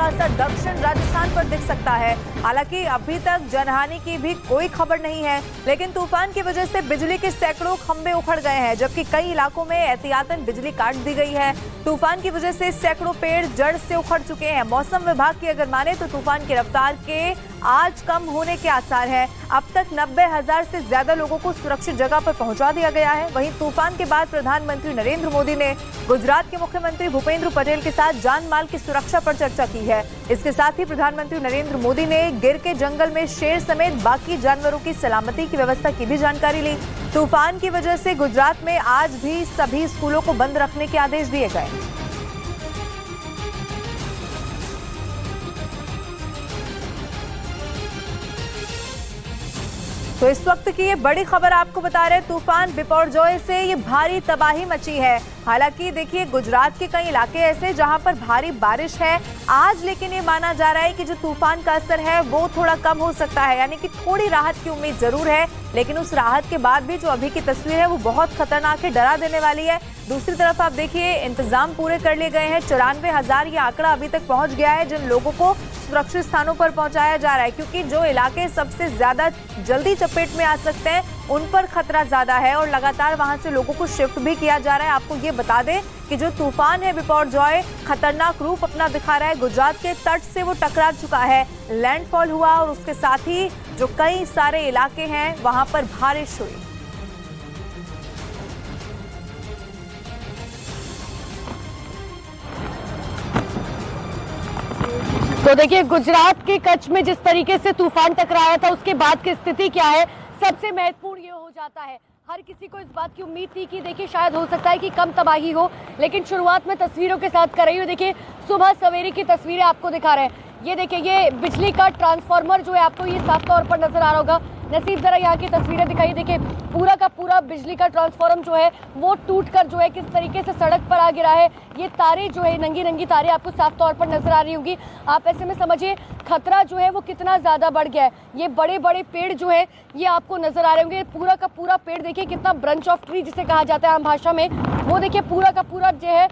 का असर दक्षिण राजस्थान पर दिख सकता है। हालांकि अभी तक जनहानि की भी कोई खबर नहीं है, लेकिन तूफान की वजह से बिजली के सैकड़ों खंभे उखड़ गए हैं, जबकि कई इलाकों में एहतियातन बिजली काट दी गई है। तूफान की वजह से सैकड़ों पेड़ जड़ से उखड़ चुके हैं। मौसम विभाग की अगर माने तो तूफान की रफ्तार के आज कम होने के आसार है। अब तक 90,000 से ज्यादा लोगों को सुरक्षित जगह पर पहुंचा दिया गया है। वहीं तूफान के बाद प्रधानमंत्री नरेंद्र मोदी ने गुजरात के मुख्यमंत्री भूपेंद्र पटेल के साथ जान माल की सुरक्षा पर चर्चा की है। इसके साथ ही प्रधानमंत्री नरेंद्र मोदी ने गिर के जंगल में शेर समेत बाकी जानवरों की सलामती की व्यवस्था की भी जानकारी ली। तूफान की वजह से गुजरात में आज भी सभी स्कूलों को बंद रखने के आदेश दिए गए। तो इस वक्त की ये बड़ी खबर आपको बता रहे, तूफान बिपरजॉय से ये भारी तबाही मची है। हालांकि देखिए गुजरात के कई इलाके ऐसे जहां पर भारी बारिश है आज, लेकिन ये माना जा रहा है कि जो तूफान का असर है वो थोड़ा कम हो सकता है, यानी कि थोड़ी राहत की उम्मीद जरूर है। लेकिन उस राहत के बाद भी जो अभी की तस्वीर है वो बहुत खतरनाक है, डरा देने वाली है। दूसरी तरफ आप देखिए इंतजाम पूरे कर लिए गए हैं। 94,000 ये आंकड़ा अभी तक पहुंच गया है, जिन लोगों को सुरक्षित स्थानों पर पहुंचाया जा रहा है, क्योंकि जो इलाके सबसे ज्यादा जल्दी चपेट में आ सकते हैं उन पर खतरा ज्यादा है और लगातार वहां से लोगों को शिफ्ट भी किया जा रहा है। आपको ये बता दें कि जो तूफान है बिपरजॉय खतरनाक रूप अपना दिखा रहा है। गुजरात के तट से वो टकरा चुका है, लैंडफॉल हुआ और उसके साथ ही जो कई सारे इलाके हैं वहां पर बारिश हुई। तो देखिए गुजरात के कच्छ में जिस तरीके से तूफान टकराया था उसके बाद की स्थिति क्या है, सबसे महत्वपूर्ण ये हो जाता है। हर किसी को इस बात की उम्मीद थी कि देखिए शायद हो सकता है कि कम तबाही हो, लेकिन शुरुआत में तस्वीरों के साथ कर रही हूँ। देखिए सुबह सवेरे की तस्वीरें आपको दिखा रहे हैं। ये देखिए ये बिजली का ट्रांसफार्मर जो है आपको ये साफ तौर पर नजर आ रहा होगा। नसीब जरा यहाँ की तस्वीरें दिखाई। देखिए पूरा का पूरा बिजली का ट्रांसफार्मर जो है वो टूटकर जो है किस तरीके से सड़क पर आ गिरा है। ये तारें जो है नंगी नंगी तारें आपको साफ तौर पर नजर आ रही होंगी। आप ऐसे में समझिए खतरा जो है वो कितना ज्यादा बढ़ गया है। ये बड़े बड़े पेड़ जो है ये आपको नजर आ रहे होंगे। पूरा का पूरा पेड़ देखिए कितना ब्रांच ऑफ ट्री जिसे कहा जाता है आम भाषा में, वो देखिए पूरा का पूरा जो है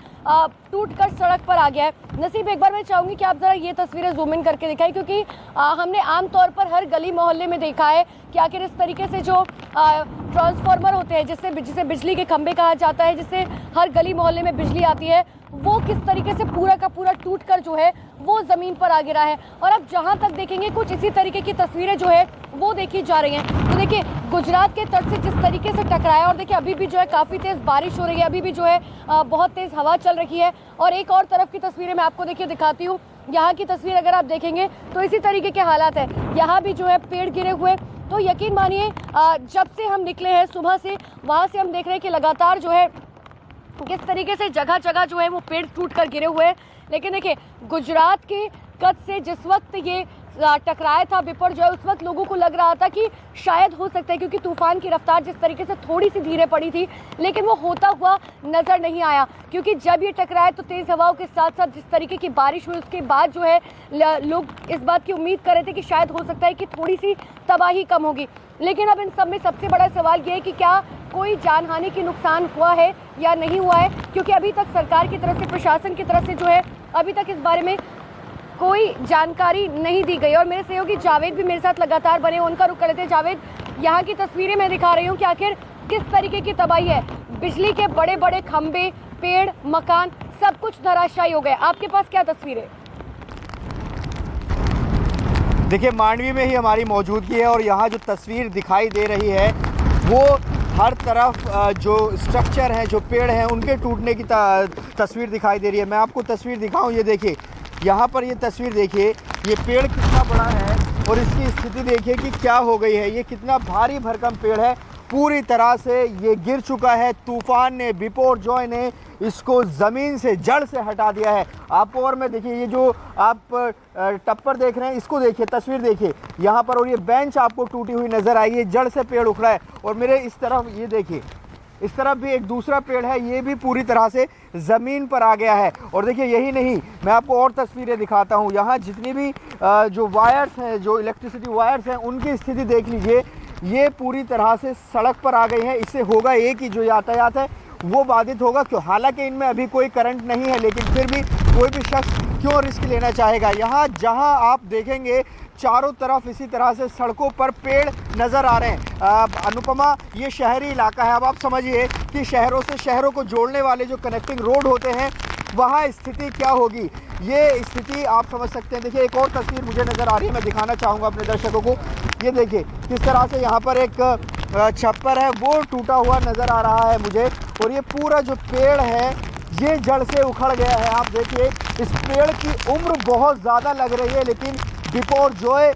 टूटकर सड़क पर आ गया है। नसीब एक बार मैं चाहूंगी कि आप जरा ये तस्वीरें जूम इन करके दिखाएं, क्योंकि हमने आमतौर पर हर गली मोहल्ले में देखा है कि आखिर इस तरीके से जो ट्रांसफार्मर होते हैं जिसे बिजली के खंभे कहा जाता है, जिससे हर गली मोहल्ले में बिजली आती है, वो किस तरीके से पूरा का पूरा टूटकर जो है वो जमीन पर आ गिरा है। और अब जहां तक देखेंगे कुछ इसी तरीके की तस्वीरें जो है वो देखी जा रही हैं। तो देखिए गुजरात के तट से जिस तरीके से टकराया और देखिए अभी भी जो है काफी तेज बारिश हो रही है, अभी भी जो है बहुत तेज हवा चल रही है। और एक और तरफ की तस्वीरें मैं आपको देखिए दिखाती हूँ। यहाँ की तस्वीर अगर आप देखेंगे तो इसी तरीके के हालात है। यहाँ भी जो है पेड़ गिरे हुए, तो यकीन मानिए जब से हम निकले हैं सुबह से, वहां से हम देख रहे हैं कि लगातार जो है किस तरीके से जगह जगह जो है वो पेड़ टूट कर गिरे हुए हैं। लेकिन देखिए गुजरात के कच्छ से जिस वक्त ये टकराया था बिपरजॉय, उस वक्त लोगों को लग रहा था कि शायद हो सकता है, क्योंकि तूफान की रफ्तार जिस तरीके से थोड़ी सी धीरे पड़ी थी, लेकिन वो होता हुआ नजर नहीं आया। क्योंकि जब ये टकराया तो तेज हवाओं के साथ साथ जिस तरीके की बारिश हुई उसके बाद जो है लोग इस बात की उम्मीद कर रहे थे कि शायद हो सकता है कि थोड़ी सी तबाही कम होगी। लेकिन अब इन सब में सबसे बड़ा सवाल ये है कि क्या कोई जानहानि की नुकसान हुआ है या नहीं हुआ है, क्योंकि अभी तक सरकार की तरफ से, प्रशासन की तरफ से जो है अभी तक इस बारे में कोई जानकारी नहीं दी गई। और मेरे सहयोगी जावेद भी मेरे साथ लगातार बने, उनका रुख कर लेते हैं। जावेद, यहाँ की तस्वीरें मैं दिखा रही हूँ कि आखिर किस तरीके की तबाही है। बिजली के बड़े बड़े खंभे, पेड़, मकान सब कुछ धराशायी हो गए। आपके पास क्या तस्वीरें? देखिए मांडवी में ही हमारी मौजूदगी है और यहाँ जो तस्वीर दिखाई दे रही है वो हर तरफ जो स्ट्रक्चर है, जो पेड़ हैं, उनके टूटने की तस्वीर दिखाई दे रही है। मैं आपको तस्वीर दिखाऊं, ये देखिए यहाँ पर ये तस्वीर देखिए, ये पेड़ कितना बड़ा है और इसकी स्थिति देखिए कि क्या हो गई है। ये कितना भारी भरकम पेड़ है, पूरी तरह से ये गिर चुका है। तूफान ने, बिपरजॉय ने इसको ज़मीन से, जड़ से हटा दिया है। आपको और मैं देखिए ये जो आप टप्पर देख रहे हैं इसको देखिए, तस्वीर देखिए यहाँ पर, और ये बेंच आपको टूटी हुई नज़र आई है, जड़ से पेड़ उखड़ा है। और मेरे इस तरफ ये देखिए, इस तरफ भी एक दूसरा पेड़ है, ये भी पूरी तरह से ज़मीन पर आ गया है। और देखिए यही नहीं, मैं आपको और तस्वीरें दिखाता हूँ। यहाँ जितनी भी जो वायर्स हैं, जो इलेक्ट्रिसिटी वायर्स हैं, उनकी स्थिति देख लीजिए, ये पूरी तरह से सड़क पर आ गई है। इससे होगा एक ही, जो यातायात है वो बाधित होगा। क्यों? हालांकि इनमें अभी कोई करंट नहीं है, लेकिन फिर भी कोई भी शख्स क्यों रिस्क लेना चाहेगा। यहाँ जहाँ आप देखेंगे चारों तरफ इसी तरह से सड़कों पर पेड़ नज़र आ रहे हैं। अनुपमा, ये शहरी इलाका है। अब आप समझिए कि शहरों से शहरों को जोड़ने वाले जो कनेक्टिंग रोड होते हैं वहाँ स्थिति क्या होगी, ये स्थिति आप समझ सकते हैं। देखिए, एक और तस्वीर मुझे नज़र आ रही है, मैं दिखाना चाहूँगा अपने दर्शकों को। ये देखिए किस तरह से यहाँ पर एक छप्पर है वो टूटा हुआ नज़र आ रहा है मुझे, और ये पूरा जो पेड़ है ये जड़ से उखड़ गया है। आप देखिए इस पेड़ की उम्र बहुत ज़्यादा लग रही है, लेकिन बिपरजॉय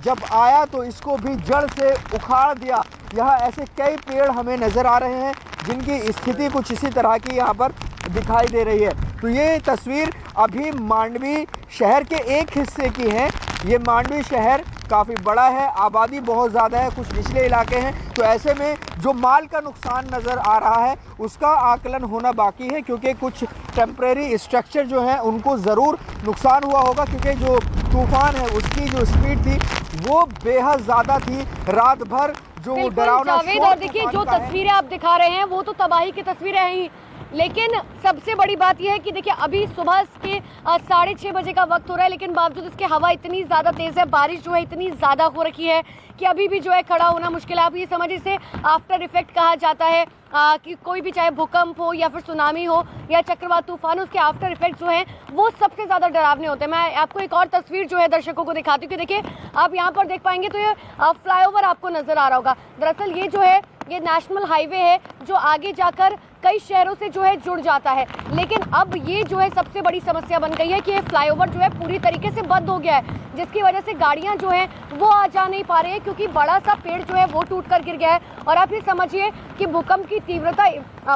जब आया तो इसको भी जड़ से उखाड़ दिया। यहाँ ऐसे कई पेड़ हमें नज़र आ रहे हैं जिनकी स्थिति कुछ इसी तरह की यहाँ पर दिखाई दे रही है। तो ये तस्वीर अभी मांडवी शहर के एक हिस्से की है। ये मांडवी शहर काफ़ी बड़ा है, आबादी बहुत ज़्यादा है, कुछ निचले इलाके हैं, तो ऐसे में जो माल का नुकसान नज़र आ रहा है उसका आकलन होना बाकी है, क्योंकि कुछ टेम्परेरी स्ट्रक्चर जो हैं उनको ज़रूर नुकसान हुआ होगा, क्योंकि जो तूफ़ान है उसकी जो स्पीड थी वो बेहद ज़्यादा थी। रात भर जो डरावना और देखिए जो तस्वीरें आप दिखा रहे हैं वो तो तबाही की तस्वीरें हैं ही, लेकिन सबसे बड़ी बात यह है कि देखिए अभी सुबह के 6:30 बजे का वक्त हो रहा है, लेकिन बावजूद इसके हवा इतनी ज़्यादा तेज़ है, बारिश जो है इतनी ज़्यादा हो रखी है कि अभी भी जो है खड़ा होना मुश्किल है। आप ये समझ, इसे आफ्टर इफेक्ट कहा जाता है कि कोई भी चाहे भूकंप हो या फिर सुनामी हो या चक्रवात तूफान, उसके आफ्टर इफेक्ट जो हैं वो सबसे ज़्यादा डरावने होते हैं। मैं आपको एक और तस्वीर जो है दर्शकों को दिखाती हूँ कि देखिए आप यहाँ पर देख पाएंगे तो ये फ्लाईओवर आपको नज़र आ रहा होगा। दरअसल ये जो है ये नेशनल हाईवे है जो आगे जाकर कई शहरों से जो है जुड़ जाता है, लेकिन अब ये जो है सबसे बड़ी समस्या बन गई है कि ये फ्लाईओवर जो है पूरी तरीके से बंद हो गया है, जिसकी वजह से गाड़ियां जो हैं वो आ जा नहीं पा रही है, क्योंकि बड़ा सा पेड़ जो है वो टूट कर गिर गया है। और आप ये समझिए कि भूकंप की तीव्रता,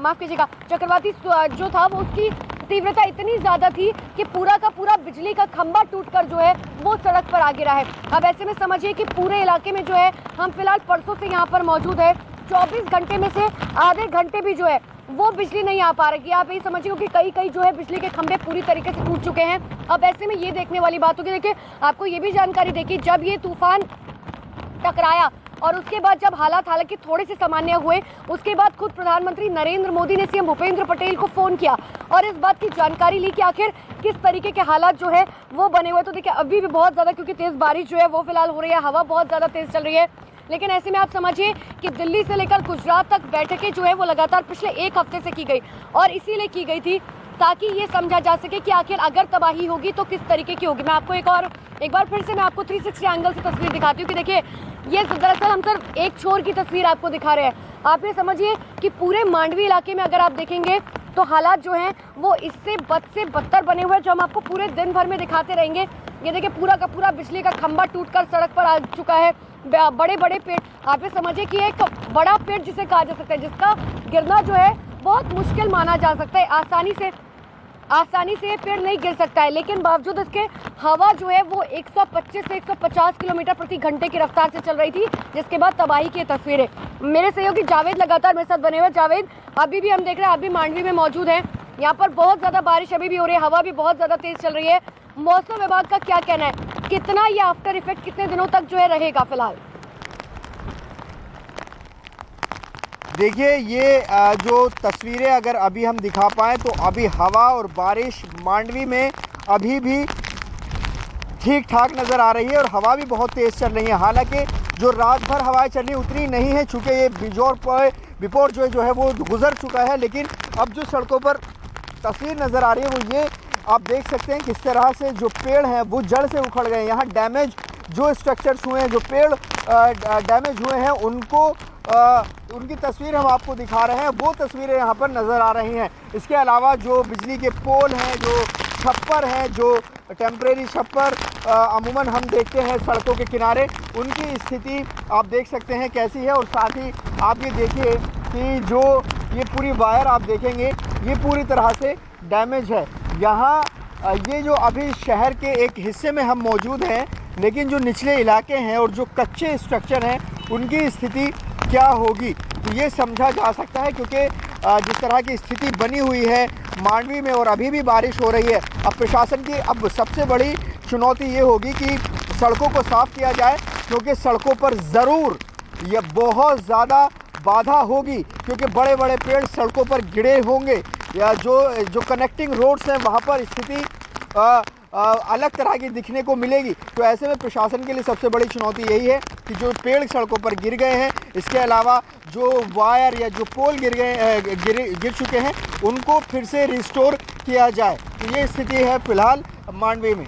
माफ़ कीजिएगा, चक्रवाती जो था वो उसकी तीव्रता इतनी ज़्यादा थी कि पूरा का पूरा बिजली का खंभा टूटकर जो है वो सड़क पर आ गिरा है। अब ऐसे में समझिए कि पूरे इलाके में जो है हम फिलहाल परसों से यहाँ पर मौजूद है, 24 घंटे में से आधे घंटे भी जो है वो बिजली नहीं आ पा रही है। आप ये समझिए कि कई जो है बिजली के खंभे पूरी तरीके से टूट चुके हैं। अब ऐसे में ये देखने वाली बात होगी, देखिए आपको ये भी जानकारी देखिए, जब ये तूफान टकराया और उसके बाद जब हालांकि थोड़े से सामान्य हुए, उसके बाद खुद प्रधानमंत्री नरेंद्र मोदी ने सीएम भूपेंद्र पटेल को फ़ोन किया और इस बात की जानकारी ली कि आखिर किस तरीके के हालात जो है वो बने हुए। तो देखिए अभी भी बहुत ज़्यादा, क्योंकि तेज़ बारिश जो है वो फिलहाल हो रही है, हवा बहुत ज़्यादा तेज़ चल रही है, लेकिन ऐसे में आप समझिए कि दिल्ली से लेकर गुजरात तक बैठकें जो है वो लगातार पिछले एक हफ्ते से की गई, और इसीलिए की गई थी ताकि ये समझा जा सके कि आखिर अगर तबाही होगी तो किस तरीके की होगी। मैं आपको एक बार फिर से मैं आपको 360 एंगल से तस्वीर दिखाती हूँ कि देखिए ये दरअसल हम सिर्फ एक छोर की तस्वीर आपको दिखा रहे हैं। आप ये समझिए कि पूरे मांडवी इलाके में अगर आप देखेंगे तो हालात जो हैं वो इससे बद से बदतर बने हुए हैं, जो हम आपको पूरे दिन भर में दिखाते रहेंगे। ये देखिए पूरा का पूरा बिजली का खंभा टूटकर सड़क पर आ चुका है, बड़े बड़े पेड़, आप ये समझिए कि एक बड़ा पेड़ जिसे कहा जा सकता है, जिसका गिरना जो है बहुत मुश्किल माना जा सकता है, आसानी से ये पेड़ नहीं गिर सकता है, लेकिन बावजूद इसके हवा जो है वो 125 से 150 किलोमीटर प्रति घंटे की रफ्तार से चल रही थी, जिसके बाद तबाही की तस्वीरें। मेरे सहयोगी जावेद लगातार मेरे साथ बने हुए। जावेद, अभी भी हम देख रहे हैं, अभी मांडवी में मौजूद है, यहाँ पर बहुत ज़्यादा बारिश अभी भी हो रही है, हवा भी बहुत ज़्यादा तेज़ चल रही है। मौसम विभाग का क्या कहना है, कितना ये आफ्टर इफेक्ट कितने दिनों तक जो है रहेगा फिलहाल? देखिए ये जो तस्वीरें अगर अभी हम दिखा पाएँ तो अभी हवा और बारिश मांडवी में अभी भी ठीक ठाक नज़र आ रही है और हवा भी बहुत तेज़ चल रही है। हालांकि जो रात भर हवाएं चलनी उतनी नहीं है, चूँकि ये बिपरजॉय जो है वो गुजर चुका है, लेकिन अब जो सड़कों पर तस्वीर नज़र आ रही है वो ये आप देख सकते हैं किस तरह से जो पेड़ हैं वो जड़ से उखड़ गए हैं। यहाँ डैमेज जो स्ट्रक्चर्स हुए हैं, जो पेड़ डैमेज हुए हैं, उनकी तस्वीर हम आपको दिखा रहे हैं, वो तस्वीरें यहाँ पर नज़र आ रही हैं। इसके अलावा जो बिजली के पोल हैं, जो छप्पर हैं, जो टेम्परेरी छप्पर अमूमन हम देखते हैं सड़कों के किनारे, उनकी स्थिति आप देख सकते हैं कैसी है। और साथ ही आप ये देखिए कि जो ये पूरी वायर आप देखेंगे ये पूरी तरह से डैमेज है। यहाँ ये जो अभी शहर के एक हिस्से में हम मौजूद हैं, लेकिन जो निचले इलाके हैं और जो कच्चे स्ट्रक्चर हैं उनकी स्थिति क्या होगी तो ये समझा जा सकता है, क्योंकि जिस तरह की स्थिति बनी हुई है मांडवी में और अभी भी बारिश हो रही है। अब प्रशासन की अब सबसे बड़ी चुनौती ये होगी कि सड़कों को साफ़ किया जाए, क्योंकि सड़कों पर ज़रूर ये बहुत ज़्यादा बाधा होगी, क्योंकि बड़े बड़े पेड़ सड़कों पर गिरे होंगे या जो कनेक्टिंग रोड्स हैं वहाँ पर स्थिति अलग तरह की दिखने को मिलेगी। तो ऐसे में प्रशासन के लिए सबसे बड़ी चुनौती यही है कि जो पेड़ सड़कों पर गिर गए हैं, इसके अलावा जो वायर या जो पोल गिर चुके हैं, उनको फिर से रिस्टोर किया जाए। तो ये स्थिति है फिलहाल मांडवी में।